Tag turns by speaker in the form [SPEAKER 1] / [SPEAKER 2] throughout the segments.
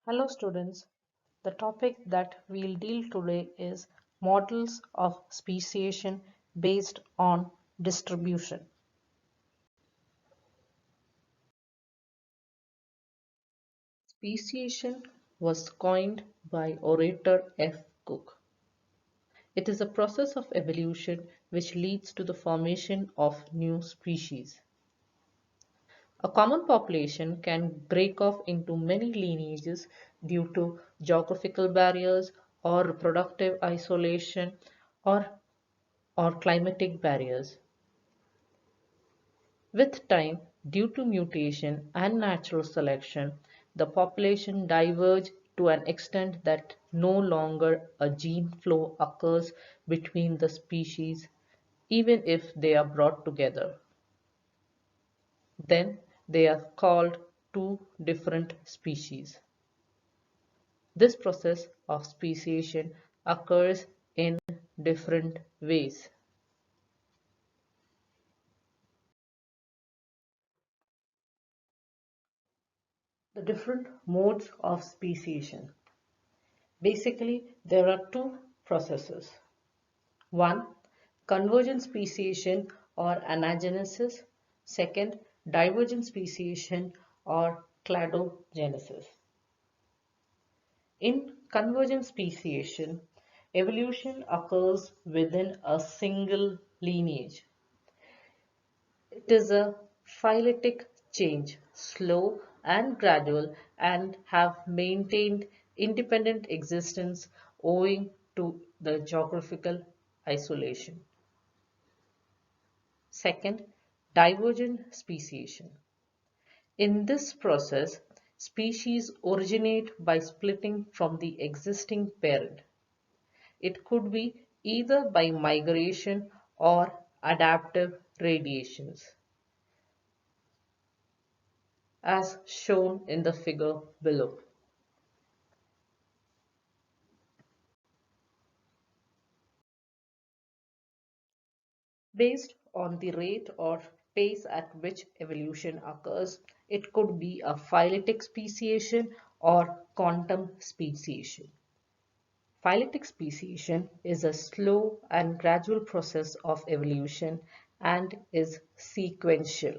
[SPEAKER 1] Hello students, the topic that we'll deal today is models of speciation based on distribution. Speciation was coined by orator F. Cook. It is a process of evolution which leads to the formation of new species. A common population can break off into many lineages due to geographical barriers or reproductive isolation or, or climatic barriers. With time, due to mutation and natural selection, the population diverge to an extent that no longer a gene flow occurs between the species, even if they are brought together. Then they are called two different species. This process of speciation occurs in different ways. The different modes of speciation. Basically, there are two processes. One, convergent speciation or anagenesis. Second, divergent speciation or cladogenesis. In convergent speciation, evolution occurs within a single lineage. It is a phyletic change, slow and gradual, and have maintained independent existence owing to the geographical isolation. Second, divergent speciation. In this process, species originate by splitting from the existing parent. It could be either by migration or adaptive radiations, as shown in the figure below. Based on the rate or pace at which evolution occurs, it could be a phyletic speciation or quantum speciation. Phyletic speciation is a slow and gradual process of evolution and is sequential.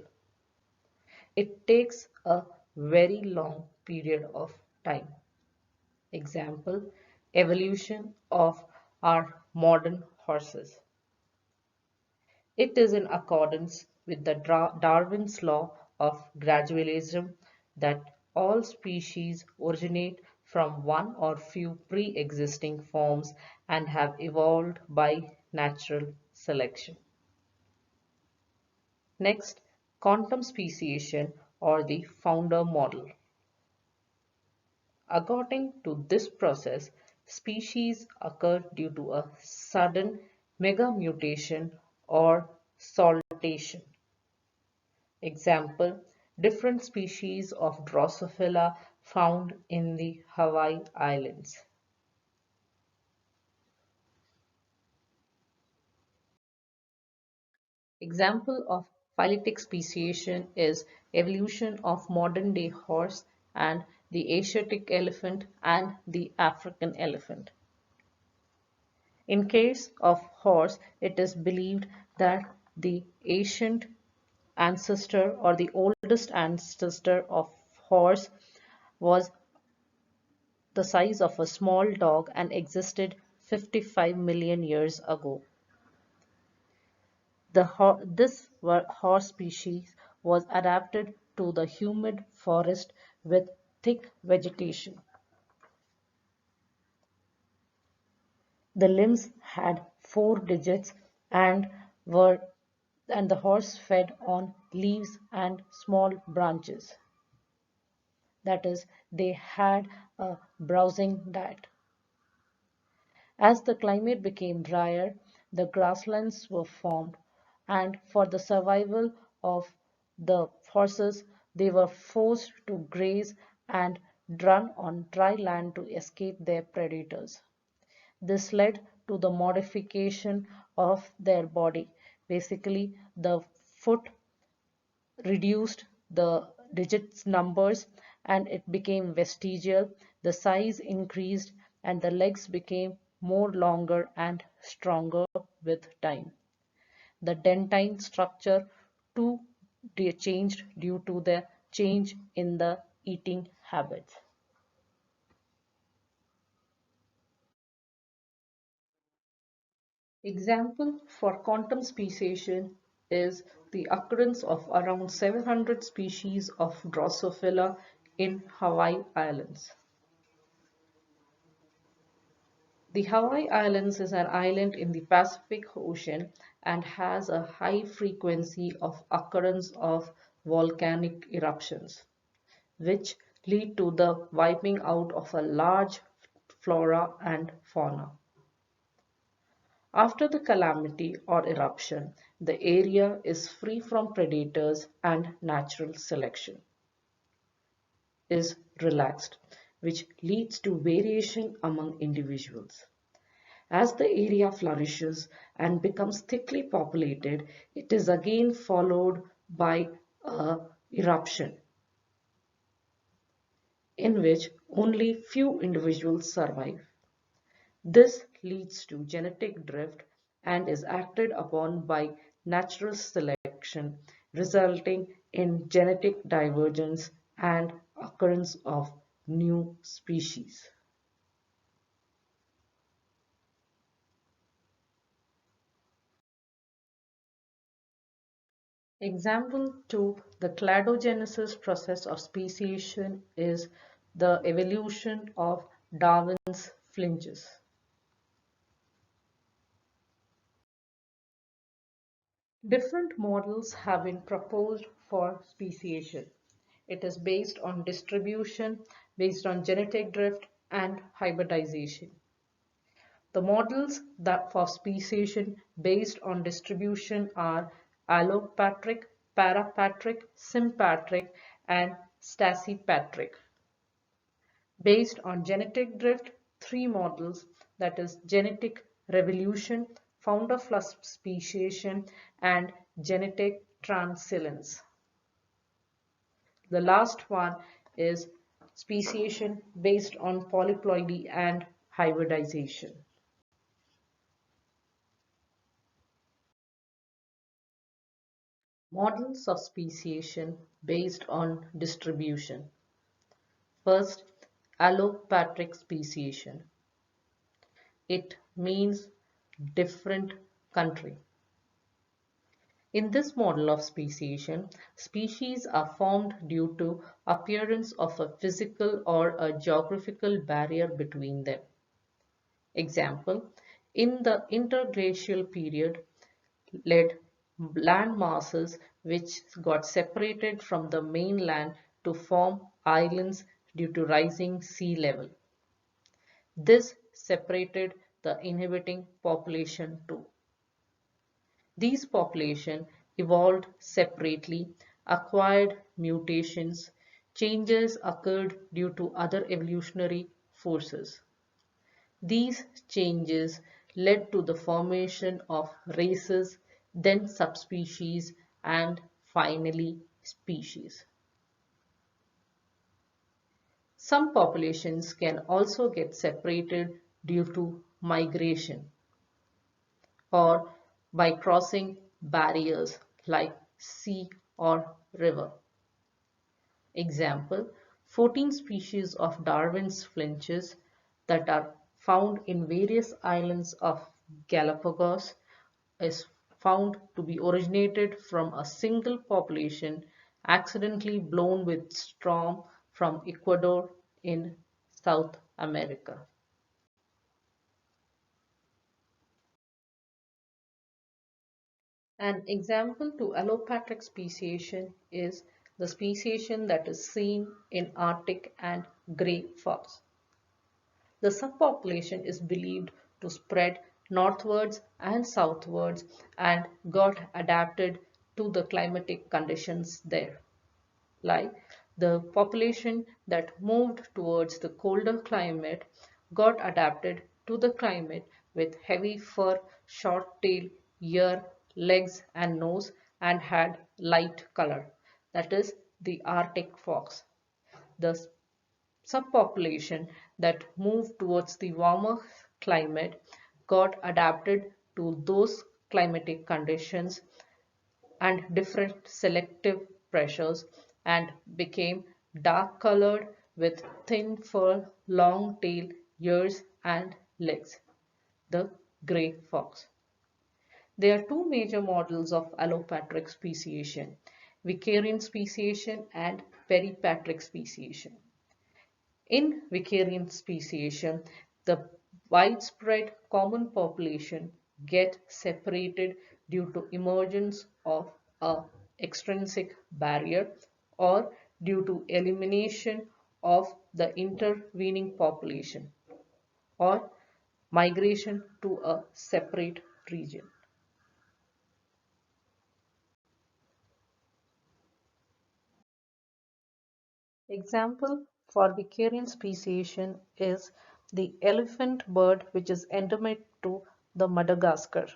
[SPEAKER 1] It takes a very long period of time. Example, evolution of our modern horses. It is in accordance with the Darwin's law of gradualism that all species originate from one or few pre-existing forms and have evolved by natural selection. Next, quantum speciation or the founder model. According to this process, species occur due to a sudden megamutation or saltation. Example, different species of Drosophila found in the Hawaii Islands. Example of phyletic speciation is evolution of modern-day horse and the Asiatic elephant and the African elephant. In case of horse, it is believed that the ancient ancestor or the oldest ancestor of horse was the size of a small dog and existed 55 million years ago. This horse species was adapted to the humid forest with thick vegetation. The limbs had 4 digits and were and the horse fed on leaves and small branches. That is, they had a browsing diet. As the climate became drier, the grasslands were formed, and for the survival of the horses, they were forced to graze and run on dry land to escape their predators. This led to the modification of their body. Basically, the foot reduced the digits numbers and it became vestigial, the size increased and the legs became more longer and stronger with time. The dentine structure too changed due to the change in the eating habits. Example for quantum speciation is the occurrence of around 700 species of Drosophila in Hawaii Islands. The Hawaii Islands is an island in the Pacific Ocean and has a high frequency of occurrence of volcanic eruptions, which lead to the wiping out of a large flora and fauna. After the calamity or eruption, the area is free from predators and natural selection is relaxed, which leads to variation among individuals. As the area flourishes and becomes thickly populated, it is again followed by a eruption in which only few individuals survive. This leads to genetic drift and is acted upon by natural selection, resulting in genetic divergence and occurrence of new species. Example to the cladogenesis process of speciation is the evolution of Darwin's flinches. Different models have been proposed for speciation. It is based on distribution, based on genetic drift, and hybridization. The models that for speciation based on distribution are allopatric, parapatric, sympatric, and stachypatric. Based on genetic drift, three models, that is genetic revolution, founder plus speciation, and genetic transilence. The last one is speciation based on polyploidy and hybridization. Models of speciation based on distribution. First, allopatric speciation. It means different country. In this model of speciation, species are formed due to appearance of a physical or a geographical barrier between them. Example, in the interglacial period, led land masses which got separated from the mainland to form islands due to rising sea level. This separated the inhabiting population too. These populations evolved separately, acquired mutations, changes occurred due to other evolutionary forces. These changes led to the formation of races, then subspecies, and finally species. Some populations can also get separated due to migration or by crossing barriers like sea or river. Example, 14 species of Darwin's finches that are found in various islands of Galapagos is found to be originated from a single population accidentally blown with storm from Ecuador in South America. An example to allopatric speciation is the speciation that is seen in Arctic and grey fox. The subpopulation is believed to spread northwards and southwards and got adapted to the climatic conditions there. Like the population that moved towards the colder climate got adapted to the climate with heavy fur, short tail, ear, legs and nose and had light color. That is the Arctic fox. the subpopulation that moved towards the warmer climate got adapted to those climatic conditions and different selective pressures and became dark colored with thin fur, long tail, ears, and legs. The gray fox. There are two major models of allopatric speciation, Vicarian speciation and peripatric speciation. In Vicarian speciation, the widespread common population get separated due to emergence of a extrinsic barrier or due to elimination of the intervening population or migration to a separate region. Example for Vicarian speciation is the elephant bird which is endemic to the Madagascar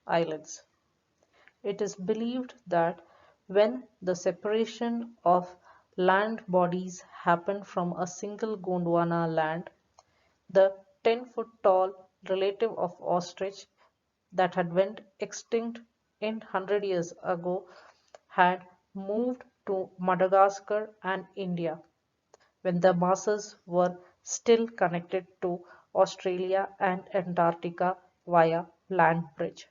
[SPEAKER 1] islands. It is believed that when the separation of land bodies happened from a single Gondwana land, the 10-foot tall relative of ostrich that had went extinct in 100 years ago had moved to Madagascar and India when the masses were still connected to Australia and Antarctica via land bridge.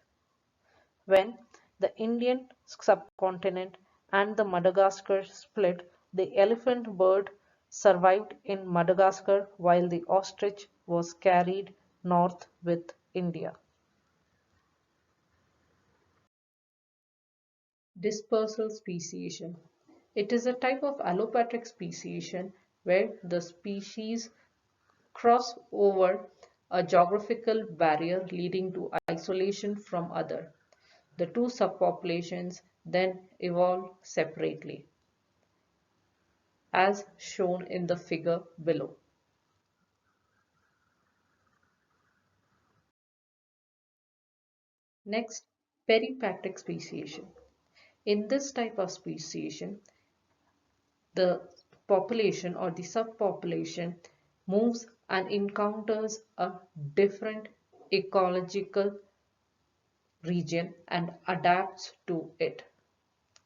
[SPEAKER 1] When the Indian subcontinent and the Madagascar split, the elephant bird survived in Madagascar while the ostrich was carried north with India. Dispersal speciation. It is a type of allopatric speciation where the species cross over a geographical barrier leading to isolation from other. The two subpopulations then evolve separately, as shown in the figure below. Next, peripatric speciation. In this type of speciation, the population or the subpopulation moves and encounters a different ecological region and adapts to it,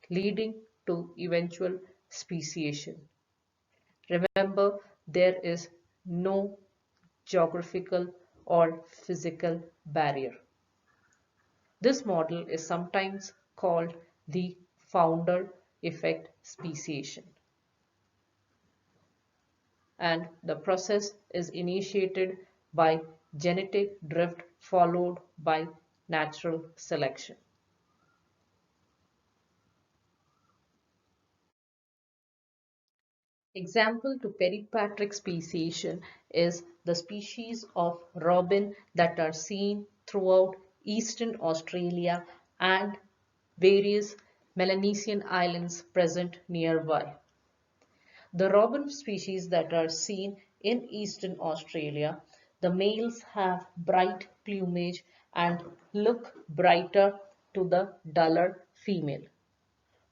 [SPEAKER 1] leading to eventual speciation. Remember, there is no geographical or physical barrier. This model is sometimes called the founder effect speciation, and the process is initiated by genetic drift followed by natural selection. Example to peripatric speciation is the species of robin that are seen throughout eastern Australia and various Melanesian islands present nearby. The robin species that are seen in eastern Australia, the males have bright plumage and look brighter to the duller female,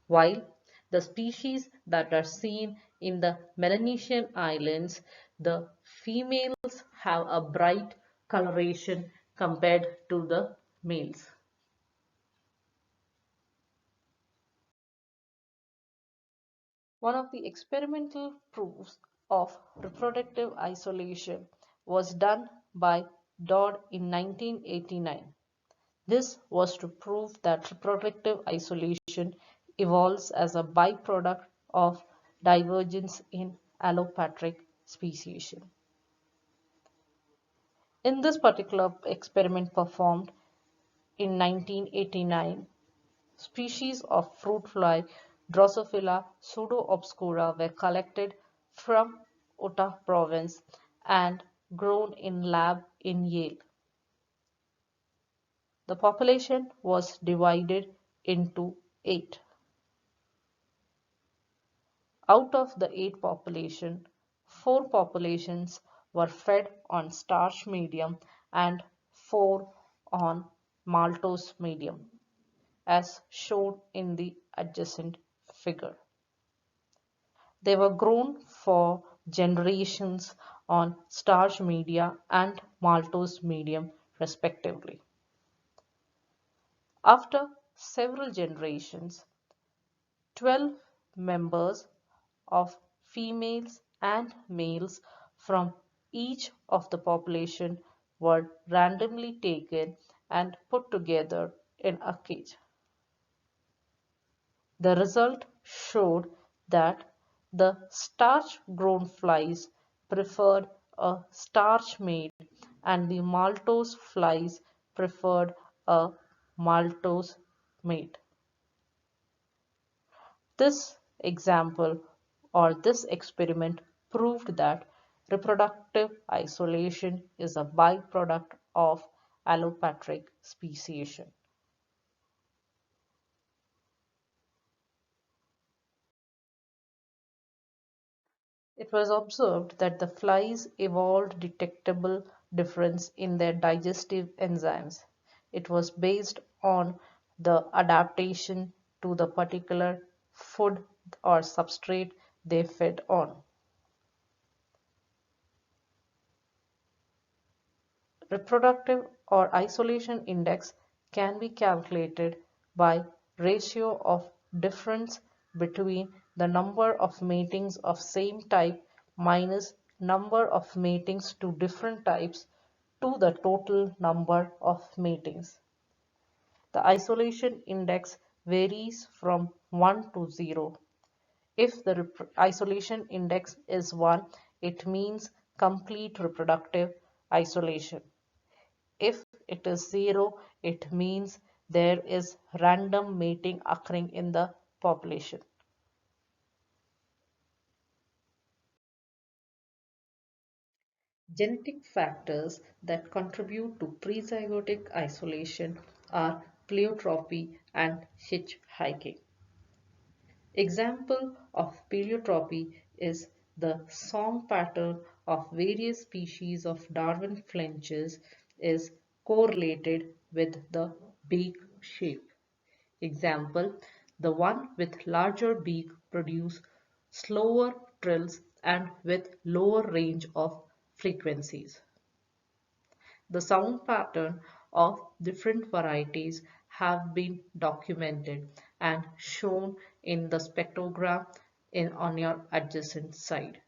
[SPEAKER 1] while the species that are seen in the Melanesian islands, the females have a bright coloration compared to the males. One of the experimental proofs of reproductive isolation was done by Dodd in 1989. This was to prove that reproductive isolation evolves as a byproduct of divergence in allopatric speciation. In this particular experiment performed in 1989, species of fruit fly Drosophila pseudo-obscura were collected from Utah province and grown in lab in Yale. The population was divided into 8. Out of the 8 population, 4 populations were fed on starch medium and 4 on maltose medium, as shown in the adjacent figure. They were grown for generations on starch media and maltose medium respectively. After several generations, 12 members of females and males from each of the population were randomly taken and put together in a cage. The result showed that the starch-grown flies preferred a starch-made and the maltose flies preferred a maltose mate. This example or this experiment proved that reproductive isolation is a byproduct of allopatric speciation. It was observed that the flies evolved detectable difference in their digestive enzymes. It was based on the adaptation to the particular food or substrate they fed on. Reproductive or isolation index can be calculated by ratio of difference between the number of matings of same type minus number of matings to different types to the total number of matings. The isolation index varies from 1 to 0. If the isolation index is 1, it means complete reproductive isolation. If it is 0, it means there is random mating occurring in the population. Genetic factors that contribute to prezygotic isolation are pleiotropy and hitchhiking. Example of pleiotropy is the song pattern of various species of Darwin finches is correlated with the beak shape. Example, the one with larger beak produce slower trills and with lower range of frequencies. The sound pattern of different varieties have been documented and shown in the spectrogram on your adjacent side.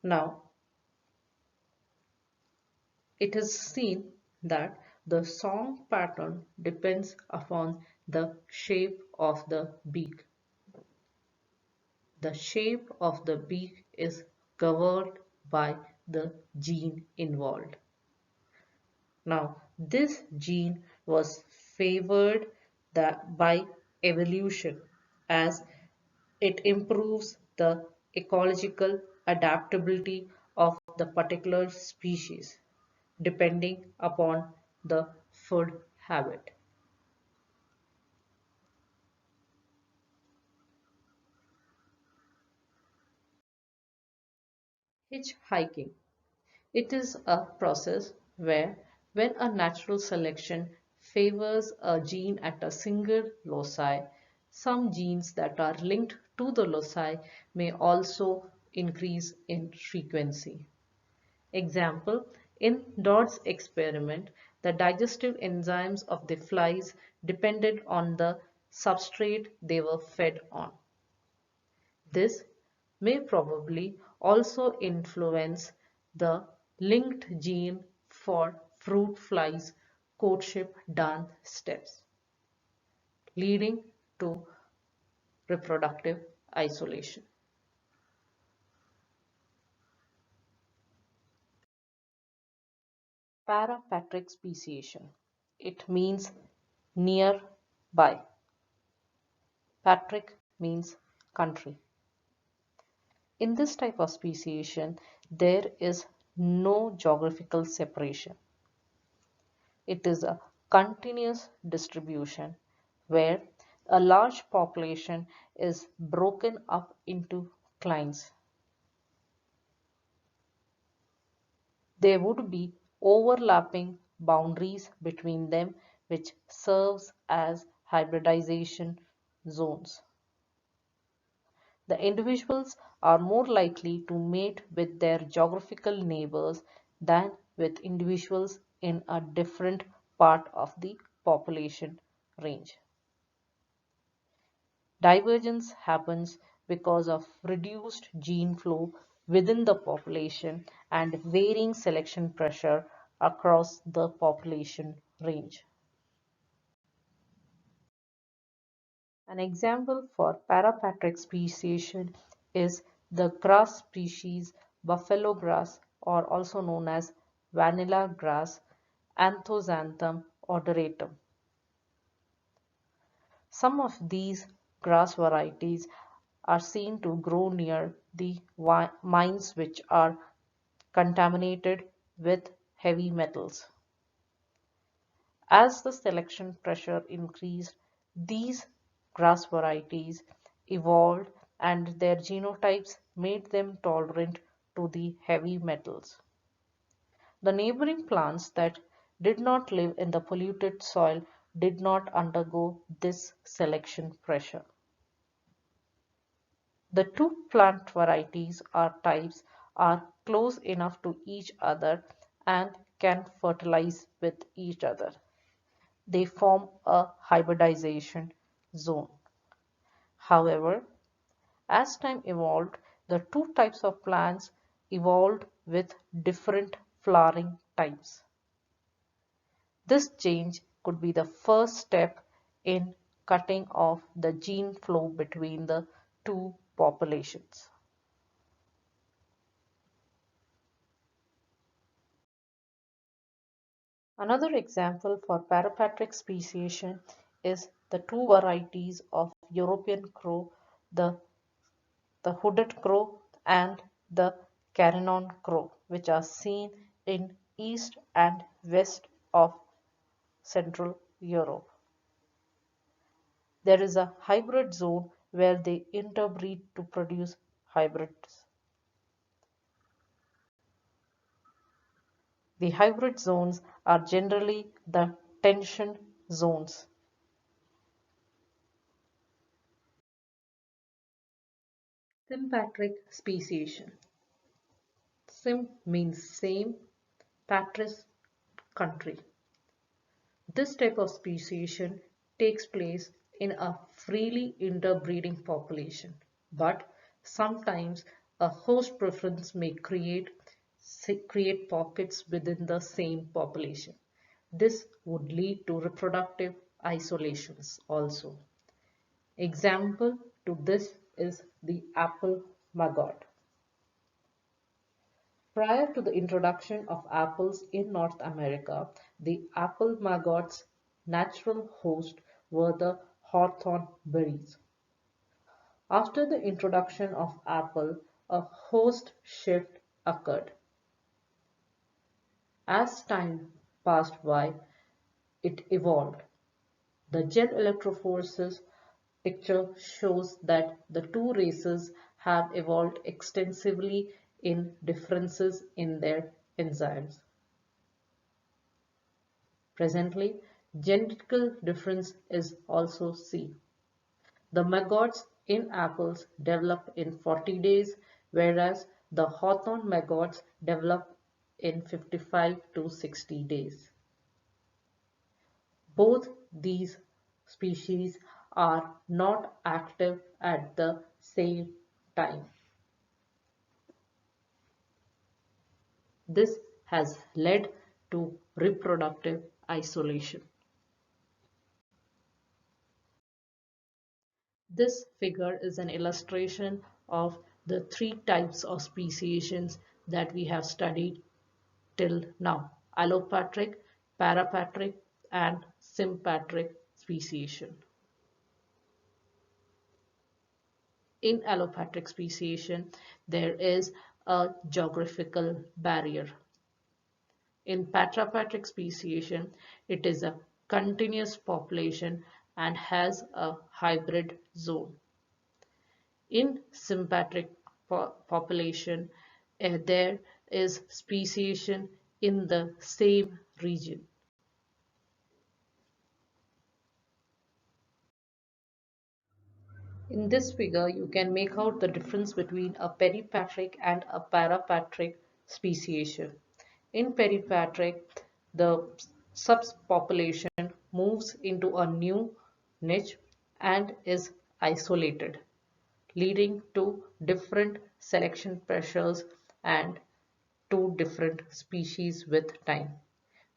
[SPEAKER 1] Now, it is seen that the song pattern depends upon the shape of the beak. The shape of the beak is governed by the gene involved. Now, this gene was favored by evolution as it improves the ecological adaptability of the particular species depending upon the food habit. Hitchhiking. It is a process where when a natural selection favors a gene at a single loci, some genes that are linked to the loci may also increase in frequency. Example, in Dodd's experiment, the digestive enzymes of the flies depended on the substrate they were fed on. This may probably also influence the linked gene for fruit flies courtship dance steps, leading to reproductive isolation. Parapatric speciation. It means nearby. Patrick means country. In this type of speciation, there is no geographical separation. It is a continuous distribution where a large population is broken up into clans. There would be overlapping boundaries between them which serves as hybridization zones. The individuals are more likely to mate with their geographical neighbors than with individuals in a different part of the population range. Divergence happens because of reduced gene flow within the population and varying selection pressure across the population range. An example for parapatric speciation is the grass species buffalo grass, or also known as vanilla grass, Anthoxanthum odoratum. Some of these grass varieties are seen to grow near the mines which are contaminated with heavy metals. As the selection pressure increased, these grass varieties evolved and their genotypes made them tolerant to the heavy metals. The neighboring plants that did not live in the polluted soil did not undergo this selection pressure. The two plant varieties or types are close enough to each other and can fertilize with each other. They form a hybridization zone. However, as time evolved, the two types of plants evolved with different flowering types. This change could be the first step in cutting off the gene flow between the two populations. Another example for parapatric speciation is the two varieties of European crow, the, the hooded crow and the carignan crow, which are seen in east and west of Central Europe. There is a hybrid zone where they interbreed to produce hybrids. The hybrid zones are generally the tension zones. Sympatric speciation. Sim means same, patris country. This type of speciation takes place in a freely interbreeding population, but sometimes a host preference may create pockets within the same population. This would lead to reproductive isolations also. Example to this is the apple maggot. Prior to the introduction of apples in North America, the apple maggot's natural host were the hawthorn berries. After the introduction of apple, a host shift occurred. As time passed by, it evolved. The jet electrophoresis picture shows that the two races have evolved extensively in differences in their enzymes. Presently, genetical difference is also seen. The maggots in apples develop in 40 days, whereas the hawthorn maggots develop in 55 to 60 days. Both these species are not active at the same time. This has led to reproductive isolation. This figure is an illustration of the three types of speciations that we have studied till now: allopatric, parapatric, and sympatric speciation. In allopatric speciation, there is a geographical barrier. In patrapatric speciation, it is a continuous population and has a hybrid zone. In sympatric population, there is speciation in the same region. In this figure, you can make out the difference between a peripatric and a parapatric speciation. In peripatric, the subpopulation moves into a new niche and is isolated, leading to different selection pressures and two different species with time.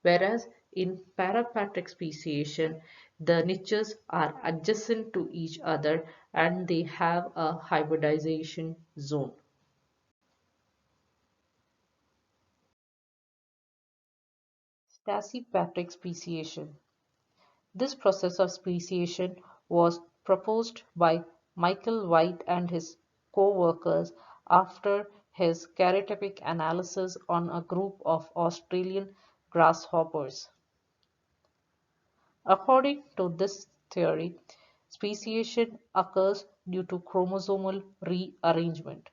[SPEAKER 1] Whereas in parapatric speciation, the niches are adjacent to each other and they have a hybridization zone. Stachypatric speciation. This process of speciation was proposed by Michael White and his co-workers after his karyotypic analysis on a group of Australian grasshoppers. According to this theory, speciation occurs due to chromosomal rearrangement.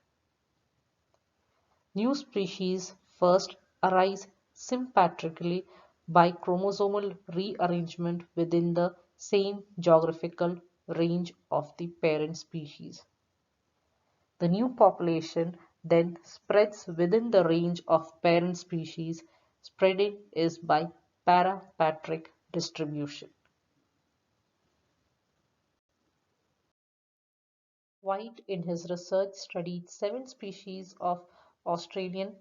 [SPEAKER 1] New species first arise sympatrically by chromosomal rearrangement within the same geographical range of the parent species. The new population then spreads within the range of parent species. Spreading is by parapatric distribution. White in his research studied 7 species of Australian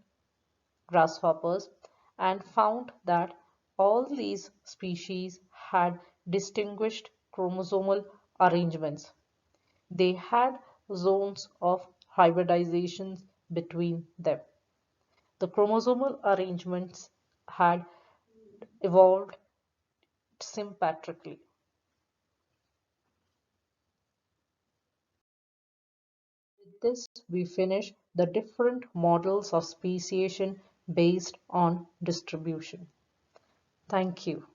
[SPEAKER 1] grasshoppers and found that all these species had distinguished chromosomal arrangements. They had zones of hybridization between them. The chromosomal arrangements had evolved sympatrically. With this, we finish the different models of speciation based on distribution. Thank you.